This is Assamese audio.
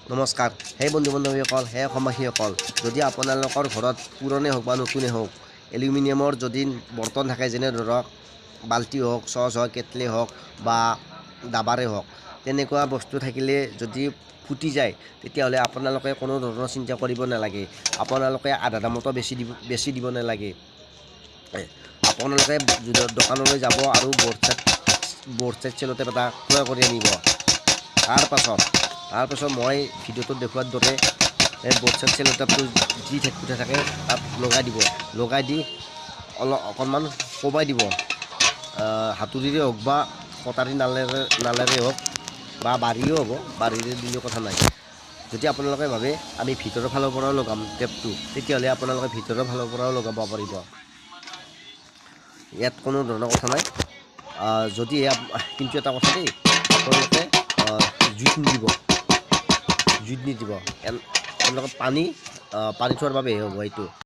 নমস্কাৰ হে বন্ধু বান্ধৱীসকল হে অসমবাসীসকল যদি আপোনালোকৰ ঘৰত পুৰণি হওক বা নতুনে হওক এলুমিনিয়ামৰ যদি বৰ্তন থাকে যেনে ধৰক বাল্টি হওক চচ হওক কেটলি হওক বা দাবাৰে হওক তেনেকুৱা বস্তু থাকিলে যদি ফুটি যায় তেতিয়াহ'লে আপোনালোকে কোনো ধৰণৰ চিন্তা কৰিব নালাগে আপোনালোকে আধা দামতো বেছি দিব নালাগে আপোনালোকে দোকানলৈ যাব আৰু বৰ্ড চেট চেলোটেপ এটা ক্ৰয় কৰি আনিব তাৰপাছত মই ভিডিঅ'টোত দেখুৱাৰ দৰে বৰ্ড চেট চেলোটেপটো যি ফুটা থাকে তাত লগাই দি অকণমান কোবাই দিব হাতুৰিৰে হওক বা কটাৰী নালেৰে হওক বা বাৰীও হ'ব বাৰীৰে দিলেও কথা নাই যদি আপোনালোকে ভাবে আমি ভিতৰৰ ফালৰ পৰাও লগাম টেপটো তেতিয়াহ'লে আপোনালোকে ভিতৰৰ ফালৰ পৰাও লগাব পাৰিব ইয়াত কোনো ধৰণৰ কথা নাই যদি কিন্তু এটা কথা দেই আপোনালোকে জুইত নিদিব আপোনালোকে পানী থোৱাৰ বাবেহে হ'ব এইটো